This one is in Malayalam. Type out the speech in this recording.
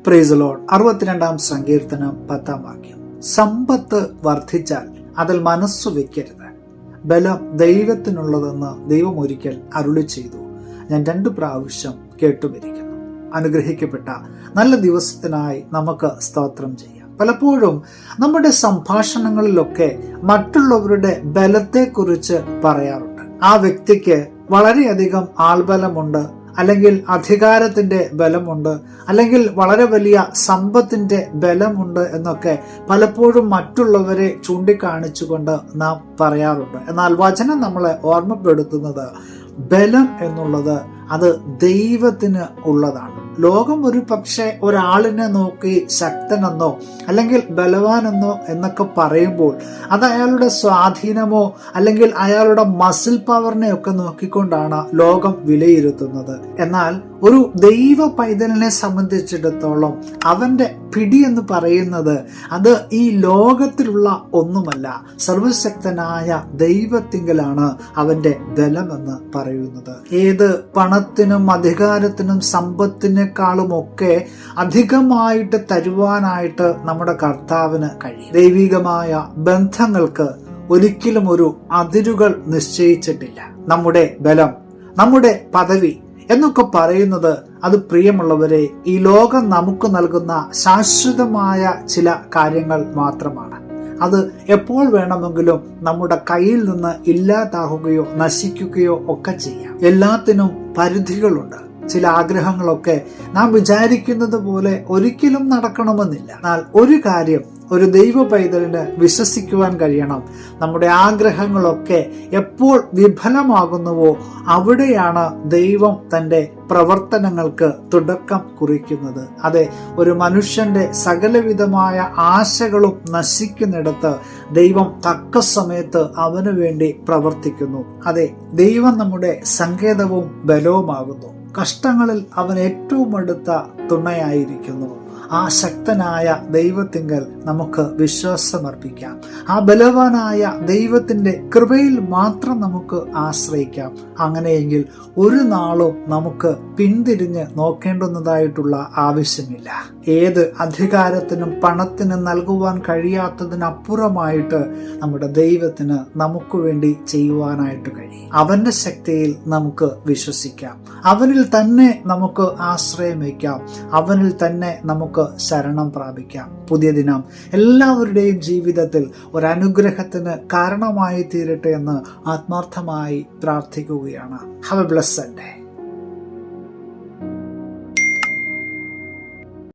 Praise the Lord. 62-ാം സങ്കീർത്തനം 10-ാം വാക്യം. സമ്പത്ത് വർദ്ധിച്ചാൽ അതിൽ മനസ്സു വെക്കരുത്, ബലം ദൈവത്തിനുള്ളതെന്ന് ദൈവം ഒരിക്കൽ അരുളി ചെയ്തു. ഞാൻ 2 പ്രാവശ്യം കേട്ടുമിരിക്കുന്നു. അനുഗ്രഹിക്കപ്പെട്ട നല്ല ദിവസത്തിനായി നമുക്ക് സ്തോത്രം ചെയ്യാം. പലപ്പോഴും നമ്മുടെ സംഭാഷണങ്ങളിലൊക്കെ മറ്റുള്ളവരുടെ ബലത്തെക്കുറിച്ച് പറയാറുണ്ട്. ആ വ്യക്തിക്ക് വളരെയധികം ആൾബലമുണ്ട്, അല്ലെങ്കിൽ അധികാരത്തിന്റെ ബലമുണ്ട്, അല്ലെങ്കിൽ വളരെ വലിയ സമ്പത്തിന്റെ ബലമുണ്ട് എന്നൊക്കെ പലപ്പോഴും മറ്റുള്ളവരെ ചൂണ്ടിക്കാണിച്ചുകൊണ്ട് നാം പറയാറുണ്ട്. എന്നാൽ വചനം നമ്മളെ ഓർമ്മപ്പെടുത്തുന്നത് ബലം എന്നുള്ളത് അത് ദൈവത്തിന് ഉള്ളതാണ്. ലോകം ഒരു പക്ഷേ ഒരാളിനെ നോക്കി ശക്തനെന്നോ അല്ലെങ്കിൽ ബലവാനെന്നോ എന്നൊക്കെ പറയുമ്പോൾ അത് അയാളുടെ സ്വാധീനമോ അല്ലെങ്കിൽ അയാളുടെ മസിൽ പവറിനെ ഒക്കെ നോക്കിക്കൊണ്ടാണ് ലോകം വിലയിരുത്തുന്നത്. എന്നാൽ ഒരു ദൈവ പൈതലിനെ സംബന്ധിച്ചിടത്തോളം അവന്റെ പിടി എന്ന് പറയുന്നത് അത് ഈ ലോകത്തിലുള്ള ഒന്നുമല്ല, സർവശക്തനായ ദൈവത്തിങ്കലാണ് അവന്റെ ബലമെന്ന് പറയുന്നത്. ഏത് പണത്തിനും അധികാരത്തിനും സമ്പത്തിനേക്കാളുമൊക്കെ അധികമായിട്ട് തരുവാനായിട്ട് നമ്മുടെ കർത്താവിന് കഴിയും. ദൈവികമായ ബന്ധങ്ങൾക്ക് ഒരിക്കലും ഒരു അതിരുകൾ നിശ്ചയിച്ചിട്ടില്ല. നമ്മുടെ ബലം, നമ്മുടെ പദവി എന്നൊക്കെ പറയുന്നത് അത് പ്രിയമുള്ളവരെ ഈ ലോകം നമുക്ക് നൽകുന്ന ശാശ്വതമായ ചില കാര്യങ്ങൾ മാത്രമാണ്. അത് എപ്പോൾ വേണമെങ്കിലും നമ്മുടെ കയ്യിൽ നിന്ന് ഇല്ലാതാകുകയോ നശിക്കുകയോ ഒക്കെ ചെയ്യാം. എല്ലാത്തിനും പരിധികളുണ്ട്. ചില ആഗ്രഹങ്ങളൊക്കെ നാം വിചാരിക്കുന്നത് പോലെ ഒരിക്കലും നടക്കണമെന്നില്ല. എന്നാൽ ഒരു കാര്യം ഒരു ദൈവ പൈതലിന് വിശ്വസിക്കുവാൻ കഴിയണം, നമ്മുടെ ആഗ്രഹങ്ങളൊക്കെ എപ്പോൾ വിഫലമാകുന്നുവോ അവിടെയാണ് ദൈവം തന്റെ പ്രവർത്തനങ്ങൾക്ക് തുടക്കം കുറിക്കുന്നത്. അതെ, ഒരു മനുഷ്യന്റെ സകലവിധമായ ആശകളും നശിക്കുന്നിടത്ത് ദൈവം തക്ക സമയത്ത് അവനു വേണ്ടി പ്രവർത്തിക്കുന്നു. അതെ, ദൈവം നമ്മുടെ സങ്കേതവും ബലവുമാകുന്നു. കഷ്ടങ്ങളിൽ അവൻ ഏറ്റവും അടുത്ത തുണയായിരിക്കുന്നു. ആ ശക്തനായ ദൈവത്തിങ്കൽ നമുക്ക് വിശ്വാസമർപ്പിക്കാം. ആ ബലവാനായ ദൈവത്തിന്റെ കൃപയിൽ മാത്രം നമുക്ക് ആശ്രയിക്കാം. അങ്ങനെയെങ്കിൽ ഒരു നാളും നമുക്ക് പിന്തിരിഞ്ഞ് നോക്കേണ്ടുന്നതായിട്ടുള്ള ആവശ്യമില്ല. ഏത് അധികാരത്തിനും പണത്തിനും നൽകുവാൻ കഴിയാത്തതിനപ്പുറമായിട്ട് നമ്മുടെ ദൈവത്തിന് നമുക്ക് വേണ്ടി ചെയ്യുവാനായിട്ട് കഴിയും. അവന്റെ ശക്തിയിൽ നമുക്ക് വിശ്വസിക്കാം. അവനിൽ തന്നെ നമുക്ക് ആശ്രയം വയ്ക്കാം. അവനിൽ തന്നെ നമുക്ക് ശരണം പ്രാപിക്കാം. പുതിയ ദിനം എല്ലാവരുടെയും ജീവിതത്തിൽ ഒരു അനുഗ്രഹത്തിന് കാരണമായി തീരട്ടെ എന്ന് ആത്മാർത്ഥമായി പ്രാർത്ഥിക്കുകയാണ്. Have A blessed day.